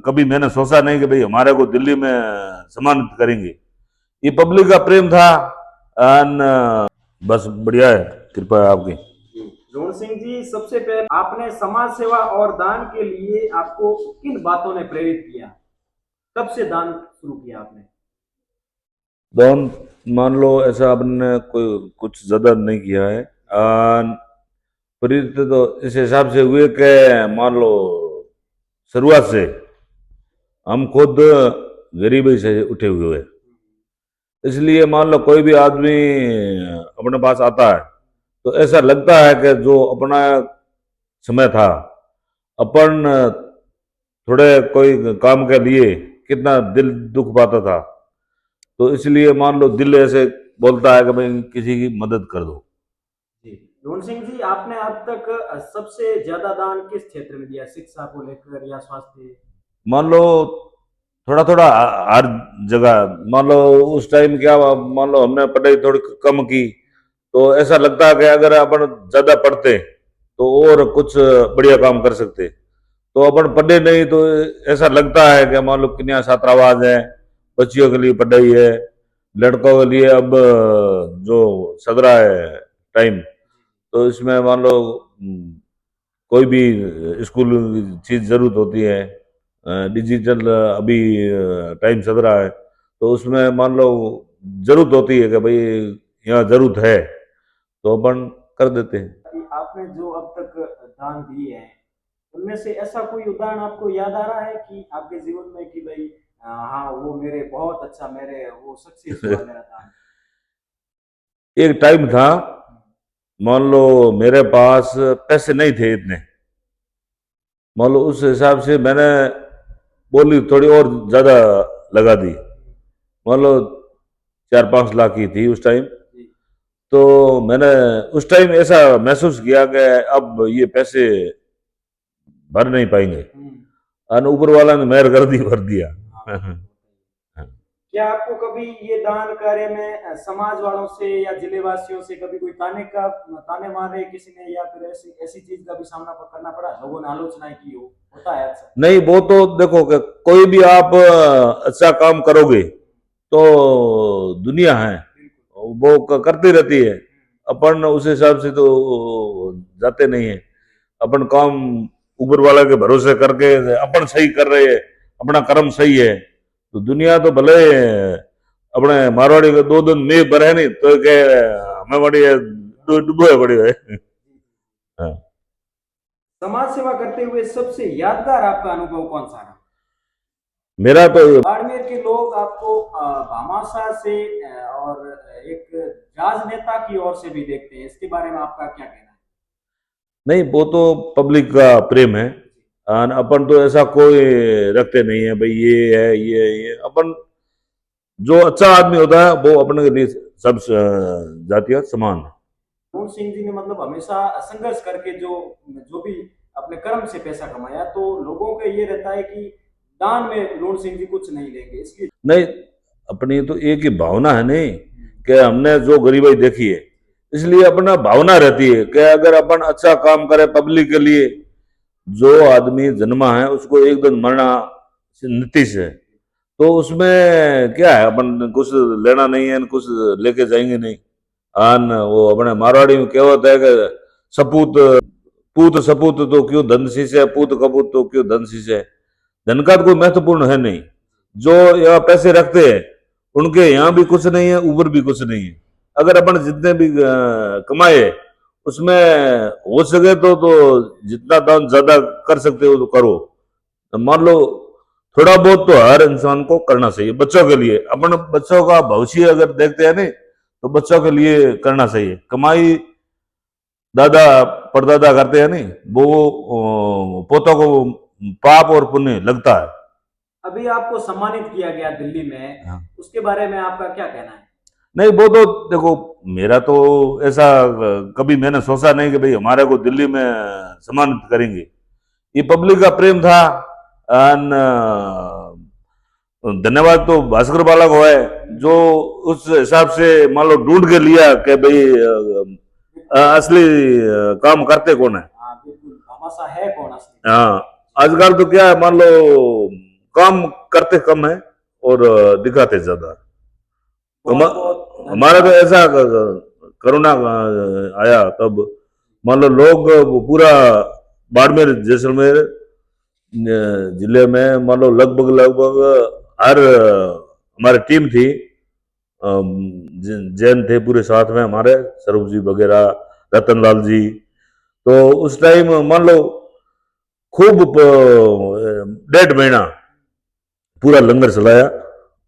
कभी मैंने सोचा नहीं कि भाई हमारे को दिल्ली में सम्मानित करेंगे। ये पब्लिक का प्रेम था। एंड बस बढ़िया है, कृपा है आपकी। रोहन सिंह जी, सबसे पहले आपने समाज सेवा और दान के लिए आपको किन बातों ने प्रेरित किया? कब से दान शुरू किया आपने? दोन, मान लो ऐसा आपने कोई कुछ ज्यादा नहीं किया है। प्रेरित तो इस हिसाब से हुए कि मान लो शुरुआत से हम खुद गरीबी से उठे हुए हैं। इसलिए मान लो कोई भी आदमी अपने पास आता है तो ऐसा लगता है कि जो अपना समय था, अपन थोड़े कोई काम के लिए कितना दिल दुख पाता था, तो इसलिए मान लो दिल ऐसे बोलता है कि भाई किसी की मदद कर दो। जी, रोहन सिंह जी, आपने अब तक सबसे ज्यादा दान किस क्षेत्र में दिया? शिक्षा को लेकर या स्वास्थ्य? मान लो थोड़ा थोड़ा हर जगह। मान लो उस टाइम क्या, मान लो हमने पढ़ाई थोड़ी कम की तो ऐसा लगता है कि अगर अपन ज्यादा पढ़ते तो और कुछ बढ़िया काम कर सकते। तो अपन पढ़े नहीं तो ऐसा लगता है कि मान लो कितनी छात्रावास है, बच्चियों के लिए पढ़ाई है, लड़कों के लिए अब जो चल रहा है टाइम, तो इसमें मान लो कोई भी स्कूल चीज जरूरत होती है। डिजिटल अभी टाइम चल रहा है, तो उसमें मान लो जरूरत होती है कि भाई यहाँ जरूरत है, तो अपन कर देते हैं। कि आपने जो अब तक दान दिए हैं, उनमें से ऐसा कोई उदाहरण आपको याद आ रहा है कि आपके जीवन में कि भाई हाँ, वो मेरे बहुत अच्छा, मेरे वो सक्सेस हुआ मेरा दान? एक टाइम था, मान लो मेरे पास पैसे नहीं थे इतने, मान लो उस हिसाब से मैंने बोली थोड़ी और ज्यादा लगा दी। मान लो 4-5 लाख की थी उस टाइम। जी। तो मैंने उस टाइम ऐसा महसूस किया कि अब ये पैसे भर नहीं पाएंगे, और ऊपर वाला ने मेहर कर दी, भर दिया। हाँ, क्या आपको कभी ये दान कार्य में समाज वालों से या जिले वासियों से कभी कोई ताने मारे किसी ने, या फिर ऐसी ऐसी चीज का भी सामना करना पड़ा? लोगों ने आलोचनाएं की हो, होता है अक्सर। नहीं, वो तो देखो कि कोई भी आप अच्छा काम करोगे तो दुनिया है, वो करती रहती है। अपन उस हिसाब से तो जाते नहीं है। अपन काम ऊपर वाला के भरोसे करके अपन सही कर रहे हैं, अपना कर्म सही है, तो दुनिया तो भले अपने मारवाड़ी के 2 दिन में बरे नहीं तो के हमें बड़ी डुबो है बड़ी है। हाँ। समाज सेवा करते हुए सबसे यादगार आपका अनुभव कौन सा रहा? मेरा तो बाड़मेर के लोग आपको भामाशाह से और एक राजनेता की ओर से भी देखते हैं, इसके बारे में आपका क्या कहना है? नहीं, वो तो पब्लिक का प्रेम है। और अपन तो ऐसा कोई रखते नहीं है भाई ये है ये अपन, जो अच्छा आदमी होता है वो अपने के लिए सब जातियां समान है। पूर्ण सिंह जी ने मतलब हमेशा संघर्ष करके जो जो भी अपने कर्म से पैसा कमाया, तो लोगों का ये रहता है कि दान में लोन सिंह जी कुछ नहीं लेंगे, इसलिए। नहीं, अपनी तो एक ही भावना है नहीं कि हमने जो गरीबाई देखी है, इसलिए अपना भावना रहती है कि अगर अपन अच्छा काम करे पब्लिक के लिए, जो आदमी जन्मा है उसको एक दिन मरना नीतिश है। तो उसमें क्या है, अपन कुछ लेना नहीं है, कुछ लेके जाएंगे नहीं। आन वो अपने मारवाड़ी में कहावत है कि सपूत पूत सपूत तो क्यों धन शीश है, पूत कपूत तो क्यों धन शीश है। धन का तो कोई महत्वपूर्ण है नहीं। जो यहाँ पैसे रखते हैं उनके यहाँ भी कुछ नहीं है, ऊपर भी कुछ नहीं है। अगर अपन जितने भी कमाए उसमें हो सके तो जितना दान ज्यादा कर सकते हो तो करो। तो मान लो थोड़ा बहुत तो हर इंसान को करना चाहिए बच्चों के लिए। अपन बच्चों का भविष्य अगर देखते हैं नहीं तो बच्चों के लिए करना चाहिए। कमाई दादा परदादा करते हैं नहीं, वो पोतों को पाप और पुण्य लगता है। अभी आपको सम्मानित किया गया दिल्ली में, हाँ। उसके बारे में आपका क्या कहना है? नहीं, वो तो देखो, मेरा तो ऐसा कभी मैंने सोचा नहीं कि भाई हमारे को दिल्ली में सम्मानित करेंगे। ये पब्लिक का प्रेम था। एंड धन्यवाद तो भास्कर बाला को है, जो उस हिसाब से मान लो ढूंढ के लिया कि भाई असली काम करते कौन है। हाँ बिल्कुल, भामाशाह है कौन असली? हाँ, आजकल तो क्या है, मान लो काम करते कम है और दिखाते ज्यादा। बहुत बहुत हमारा तो ऐसा कोरोना आया तब मान लो लोग पूरा बाड़मेर जैसलमेर जिले में मान लो लगभग लगभग हर हमारी टीम थी, जैन थे पूरे साथ में हमारे, स्वरूप जी वगैरह, रतन लाल जी। तो उस टाइम मान लो खूब 1.5 महीना पूरा लंगर चलाया।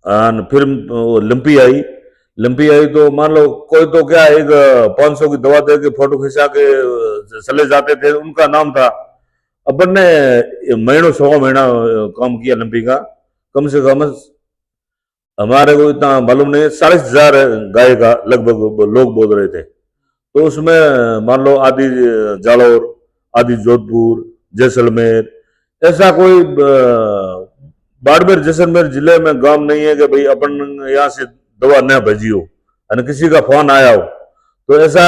और फिर वो लंपी आई तो मान लो कोई तो क्या एक 500 की दवा दे के फोटो खिंचा के चले जाते थे, उनका नाम था। अपन ने महीनों 1.25 महीना काम किया लंपी का। कम से कम हमारे को इतना मालूम नहीं, 40,000 गाय का लगभग लोग बोल रहे थे। तो उसमें मान लो आदि जालौर, आदि जोधपुर, जैसलमेर, ऐसा कोई बाड़मेर जैसलमेर जिले में गांव नहीं है कि भाई अपन यहाँ से दवा न भेजी हो और किसी का फोन आया हो। तो ऐसा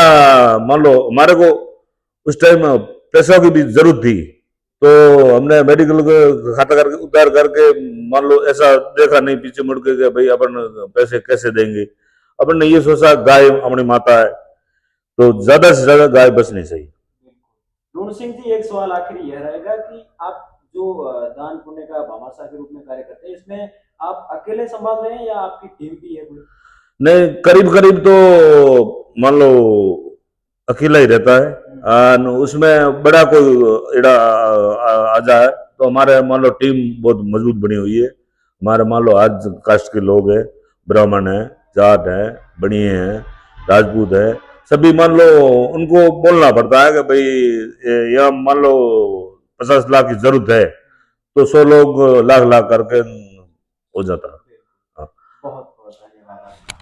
मान लो हमारे को उस टाइम पैसों की भी जरूरत थी, तो हमने मेडिकल खाता करके उतार करके मान लो ऐसा देखा नहीं पीछे मुड़ के भाई अपन पैसे कैसे देंगे। अपन ने ये सोचा गाय अपनी माता है तो ज्यादा से ज्यादा गाय बचनी चाहिए। ढूंढ सिंह जी, एक सवाल आखिरी यह रहेगा कि आप जो दान पुण्य का भामाशाह के रूप में कार्य करते हैं, इसमें आप अकेले संभाल रहे हैं या आपकी टीम भी है कोई? नहीं, करीब करीब तो मान लो अकेला ही रहता है। और उसमें बड़ा कोई एड़ा आ जाए तो हमारे मान लो टीम बहुत मजबूत बनी हुई है। हमारे मान लो आज कास्ट के लोग हैं, ब्राह्मण है, जाट है, बनिए हैं, राजपूत है, सभी मान लो उनको बोलना पड़ता है कि भाई यहाँ मान लो 50 लाख की जरूरत है तो 100 लोग लाख लाख करके हो जाता है। हाँ। बहुत बहुत धन्यवाद आपका।